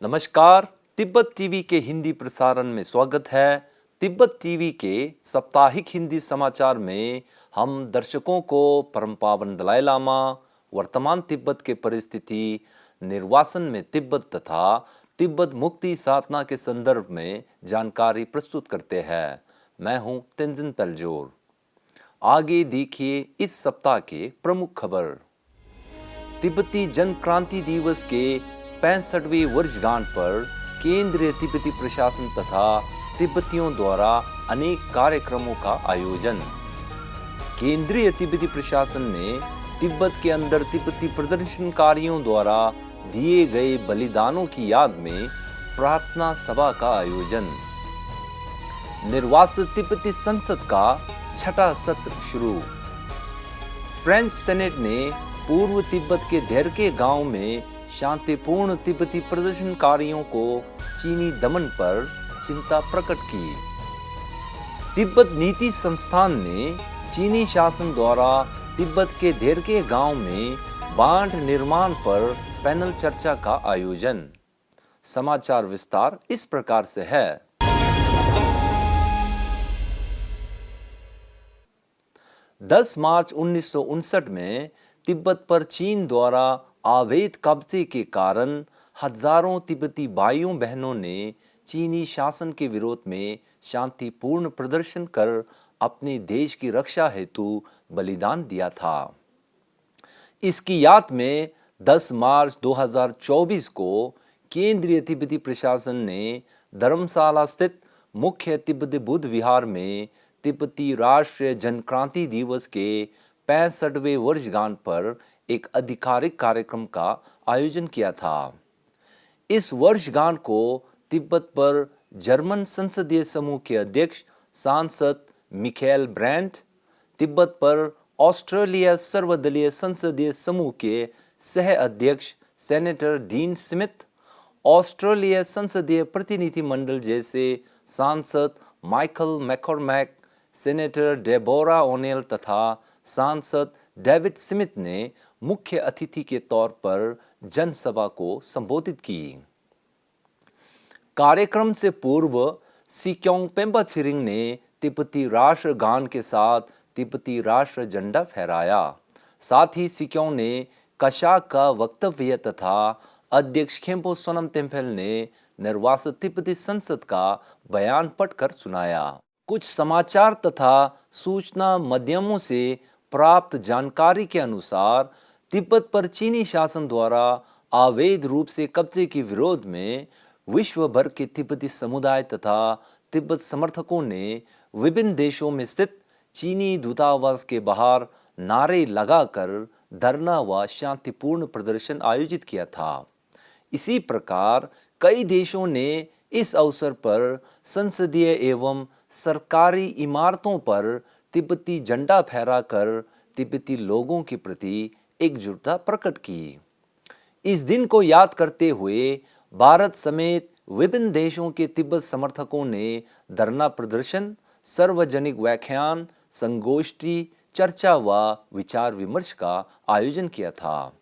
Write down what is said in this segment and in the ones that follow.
नमस्कार। तिब्बत टीवी के हिंदी प्रसारण में स्वागत है। तिब्बत टीवी के साप्ताहिक हिंदी समाचार में हम दर्शकों को परम पावन दलाई लामा, वर्तमान तिब्बत के परिस्थिति, निर्वासन में तिब्बत तथा तिब्बत मुक्ति साधना के संदर्भ में जानकारी प्रस्तुत करते हैं। मैं हूं तेंजिन पेल्जोर। आगे देखिए इस सप्ताह के प्रमुख खबर। तिब्बती जन क्रांति दिवस के 65वें वर्षगांठ पर केंद्रीय तिब्बती प्रशासन तथा तिब्बतियों द्वारा अनेक कार्यक्रमों का आयोजन। केंद्रीय तिब्बती प्रशासन ने तिब्बत के अंदर तिब्बती प्रदर्शनकारियों द्वारा दिए गए बलिदानों की याद में प्रार्थना सभा का आयोजन। निर्वासित तिब्बती संसद का छठा सत्र शुरू। फ्रेंच सेनेट ने पूर्व तिब्बत के धेरके गांव में शांतिपूर्ण तिब्बती प्रदर्शनकारियों को चीनी दमन पर चिंता प्रकट की। तिब्बत नीति संस्थान ने चीनी शासन द्वारा तिब्बत के धेरके गांव में बांध निर्माण पर पैनल चर्चा का आयोजन। समाचार विस्तार इस प्रकार से है। 10 मार्च 1959 में तिब्बत पर चीन द्वारा अवैध कब्जे के कारण हजारों तिब्बती भाइयों बहनों ने चीनी शासन के विरोध में शांतिपूर्ण प्रदर्शन कर अपने देश की रक्षा हेतु बलिदान दिया था। इसकी याद में 10 मार्च 2024 को केंद्रीय तिब्बती प्रशासन ने धर्मशाला स्थित मुख्य तिब्बती बुद्ध विहार में तिब्बती राष्ट्रीय जनक्रांति दिवस के 65वें वर्षगांठ पर एक आधिकारिक कार्यक्रम का आयोजन किया था। इस वर्षगांठ को तिब्बत पर जर्मन संसदीय समूह के अध्यक्ष सांसद मिखेल ब्रैंड, तिब्बत पर ऑस्ट्रेलिया सर्वदलीय संसदीय समूह के सह अध्यक्ष सेनेटर डीन स्मिथ, ऑस्ट्रेलिया संसदीय प्रतिनिधि मंडल जैसे सांसद माइकल मैकॉर्मैक, सेनेटर डेबोरा ओनेल तथा सांसद डेविड स्मिथ ने मुख्य अतिथि के तौर पर जनसभा को संबोधित की। कार्यक्रम से पूर्व सिक्योंग पेम्बा छिरिंग ने तिब्बती राष्ट्रगान के साथ तिब्बती राष्ट्र झंडा फहराया। साथ ही सिक्योंग ने कशाक का वक्तव्य तथा अध्यक्ष खेम्पो सोनम तेम्पेल ने निर्वासित तिब्बती संसद का बयान पढ़कर सुनाया। कुछ समाचार तथा सूचना माध्यमों से प्राप्त जानकारी के अनुसार तिब्बत पर चीनी शासन द्वारा अवैध रूप से कब्जे के विरोध में विश्व भर के तिब्बती समुदाय तथा तिब्बत समर्थकों ने विभिन्न देशों में स्थित चीनी दूतावास के बाहर नारे लगाकर धरना व शांतिपूर्ण प्रदर्शन आयोजित किया था। इसी प्रकार कई देशों ने इस अवसर पर संसदीय एवं सरकारी इमारतों पर तिब्बती झंडा फहराकर तिब्बती लोगों के प्रति एकजुटता प्रकट की। इस दिन को याद करते हुए भारत समेत विभिन्न देशों के तिब्बत समर्थकों ने धरना प्रदर्शन, सार्वजनिक व्याख्यान, संगोष्ठी, चर्चा व विचार विमर्श का आयोजन किया था।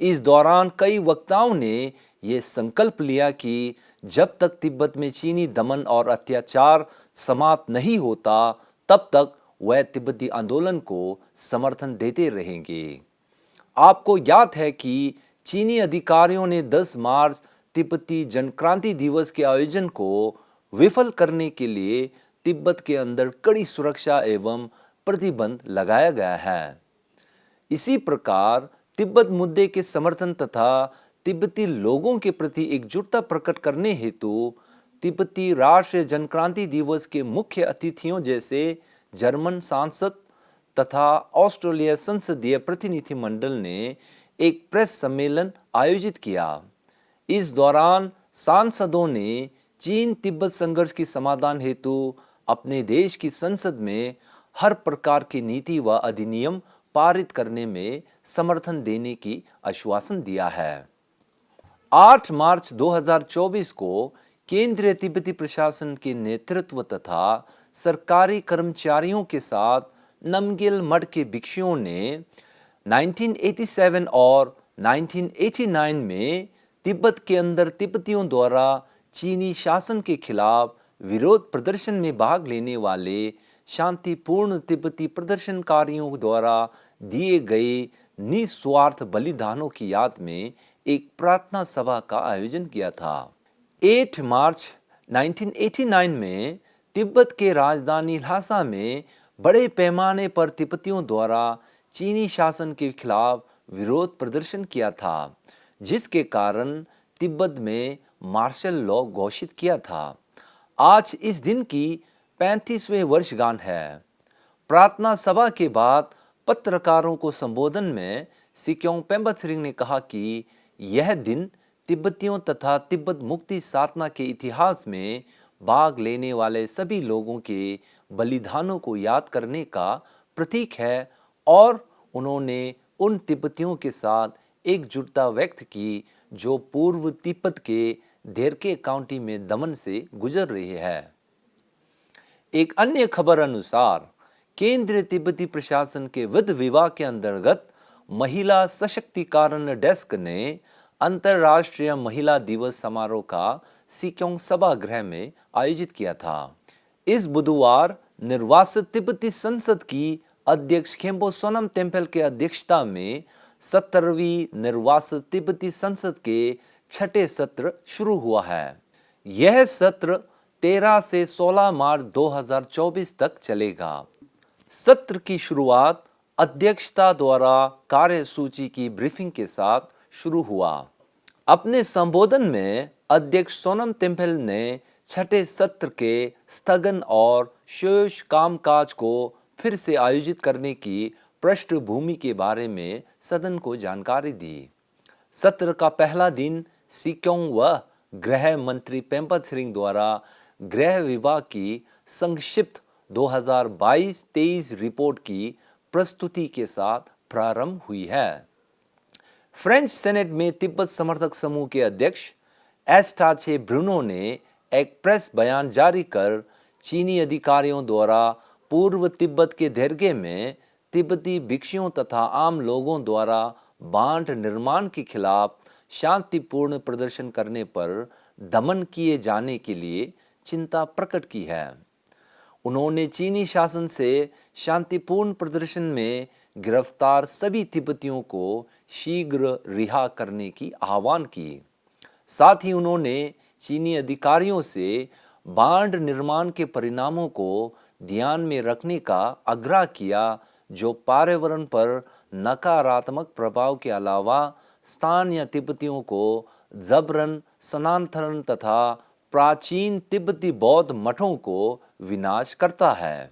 इस दौरान कई वक्ताओं ने ये संकल्प लिया कि जब तक तिब्बत में चीनी दमन और अत्याचार समाप्त नहीं होता तब तक वह तिब्बती आंदोलन को समर्थन देते रहेंगे। आपको याद है कि चीनी अधिकारियों ने 10 मार्च तिब्बती जनक्रांति दिवस के आयोजन को विफल करने के लिए तिब्बत के अंदर कड़ी सुरक्षा एवं प्रतिबंध लगाया गया है। इसी प्रकार तिब्बत मुद्दे के समर्थन तथा तिब्बती लोगों के प्रति एकजुटता प्रकट करने हेतु तिब्बती राष्ट्रीय जनक्रांति दिवस के मुख्य अतिथियों जैसे जर्मन सांसद तथा ऑस्ट्रेलिया संसदीय प्रतिनिधि मंडल ने एक प्रेस सम्मेलन आयोजित किया। इस दौरान सांसदों ने चीन तिब्बत संघर्ष की समाधान हेतु अपने देश की संसद में हर प्रकार की नीति व अधिनियम पारित करने में समर्थन देने की आश्वासन दिया है। 8 मार्च 2024 को केंद्रीय तिब्बती प्रशासन के नेतृत्व तथा सरकारी कर्मचारियों के साथ नमगिल मठ के भिक्षुओं ने 1987 और 1989 में तिब्बत के अंदर तिब्बतियों द्वारा चीनी शासन के खिलाफ विरोध प्रदर्शन में भाग लेने वाले शांतिपूर्ण तिब्बती प्रदर्शनकारियों द्वारा दिए गए निस्वार्थ बलिदानों की याद में एक प्रार्थना सभा का आयोजन किया था। 8 मार्च 1989 में तिब्बत के राजधानी ल्हासा में बड़े पैमाने पर तिब्बतियों द्वारा चीनी शासन के खिलाफ विरोध प्रदर्शन किया था, जिसके कारण तिब्बत में मार्शल लॉ घोषित किया था। आज इस दिन की 35वें वर्षगांठ है। प्रार्थना सभा के बाद पत्रकारों को संबोधन में सिक्योंग पेम्बा ने कहा कि यह दिन तिब्बतियों तथा तिब्बत मुक्ति साधना के इतिहास में भाग लेने वाले सभी लोगों के बलिदानों को याद करने का प्रतीक है और उन्होंने उन तिब्बतियों के साथ एकजुटता व्यक्त की जो पूर्व तिब्बत के देरके काउंटी में दमन से गुजर रहे हैं। एक अन्य खबर अनुसार केंद्रीय तिब्बती प्रशासन के वित्त विभाग के अंतर्गत महिला सशक्तिकरण डेस्क ने अंतर्राष्ट्रीय महिला दिवस समारोह का सिक्योंग सभागृह में आयोजित किया था। इस बुधवार निर्वासित तिब्बती संसद की अध्यक्ष खेम्बो सोनम टेम्पल के अध्यक्षता में 17वीं निर्वासित तिब्बती संसद के छठे सत्र शुरू हुआ है। यह सत्र 13 से 16 मार्च 2024 तक चलेगा। सत्र की शुरुआत अध्यक्षता द्वारा कार्यसूची की ब्रीफिंग के साथ शुरू हुआ। अपने संबोधन में अध्यक्ष सोनम टेम्पल ने छठे सत्र के स्थगन और शेष कामकाज को फिर से आयोजित करने की पृष्ठभूमि के बारे में सदन को जानकारी दी। सत्र का पहला दिन सिक्योंग व गृह मंत्री पेम्बा छिरिंग द्वारा गृह विभाग की संक्षिप्त 2022-23 रिपोर्ट की प्रस्तुति के साथ प्रारंभ हुई है। फ्रेंच सेनेट में तिब्बत समर्थक समूह के अध्यक्ष एस्टाचे ब्रूनो ने एक प्रेस बयान जारी कर चीनी अधिकारियों द्वारा पूर्व तिब्बत के देरगे में तिब्बती भिक्षुओं तथा आम लोगों द्वारा बांध निर्माण के खिलाफ शांतिपूर्ण प्रदर्शन करने पर दमन किए जाने के लिए चिंता प्रकट की है। उन्होंने चीनी शासन से शांतिपूर्ण प्रदर्शन में गिरफ्तार सभी तिब्बतियों को शीघ्र रिहा करने की आह्वान की। साथ ही उन्होंने चीनी अधिकारियों से बांध निर्माण के परिणामों को ध्यान में रखने का आग्रह किया, जो पर्यावरण पर नकारात्मक प्रभाव के अलावा स्थानीय तिब्बतियों को जबरन स्थानांतरण तथा प्राचीन तिब्बती बौद्ध मठों को विनाश करता है।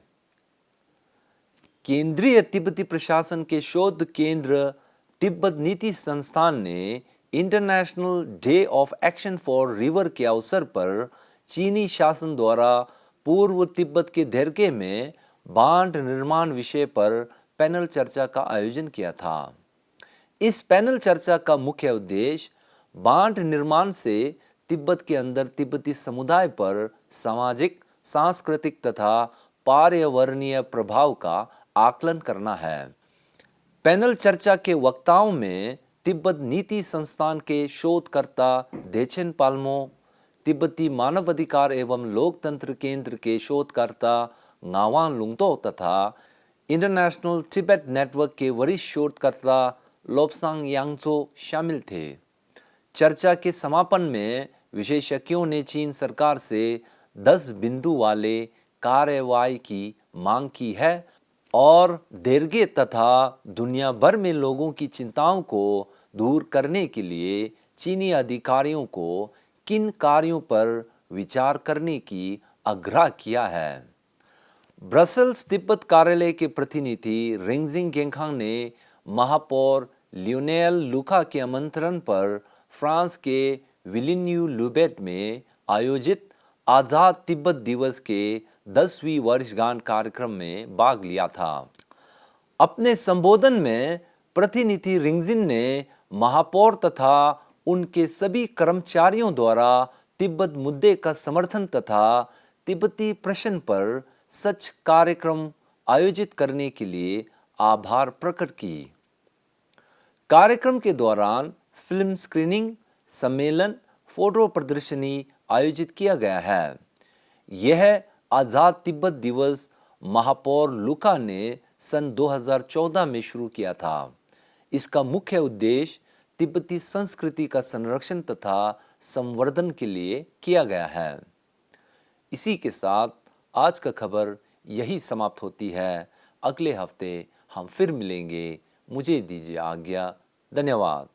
केंद्रीय तिब्बती प्रशासन के शोध केंद्र तिब्बत नीति संस्थान ने international day of action for river के अवसर पर चीनी शासन द्वारा पूर्व तिब्बत के देरके में बांध निर्माण विषय पर पैनल चर्चा का आयोजन किया था। इस पैनल चर्चा का मुख्य उद्देश्य बांध निर्माण से तिब्बत के अंदर तिब्बती समुदाय पर सामाजिक, सांस्कृतिक तथा पर्यावरणीय प्रभाव का आकलन करना है। पैनल चर्चा के वक्ताओं में तिब्बत नीति संस्थान के शोधकर्ता देचेन पाल्मो, तिब्बती मानवाधिकार एवं लोकतंत्र केंद्र के शोधकर्ता गावान लुंगतो तथा इंटरनेशनल तिब्बत नेटवर्क के वरिष्ठ शोधकर्ता लोब्सांग यांगचो शामिल थे। चर्चा के समापन में विशेषज्ञों ने चीन सरकार से 10 बिंदु वाले कार्रवाई की मांग की है और देरगे तथा दुनिया भर में लोगों की चिंताओं को दूर करने के लिए चीनी अधिकारियों को किन कार्यों पर विचार करने की आग्रह किया है। ब्रसेल्स तिब्बत कार्यालय के प्रतिनिधि रिंगजिंग गेंखांग ने महापौर लियोनेल लुका के आमंत्रण पर फ्रांस के विलिन्यू लुबेट में आयोजित आज़ाद तिब्बत दिवस के 10वीं वर्षगांठ कार्यक्रम में भाग लिया था। अपने संबोधन में प्रतिनिधि रिंगजिन ने महापौर तथा उनके सभी कर्मचारियों द्वारा तिब्बत मुद्दे का समर्थन तथा तिब्बती प्रश्न पर सच कार्यक्रम आयोजित करने के लिए आभार प्रकट की। कार्यक्रम के दौरान फिल्म स्क्रीनिंग, सम्मेलन फोटो प्रदर्शनी आयोजित किया गया है। यह आज़ाद तिब्बत दिवस महापौर लुका ने सन 2014 में शुरू किया था। इसका मुख्य उद्देश्य तिब्बती संस्कृति का संरक्षण तथा संवर्धन के लिए किया गया है। इसी के साथ आज का खबर यही समाप्त होती है। अगले हफ्ते हम फिर मिलेंगे। मुझे दीजिए आज्ञा। धन्यवाद।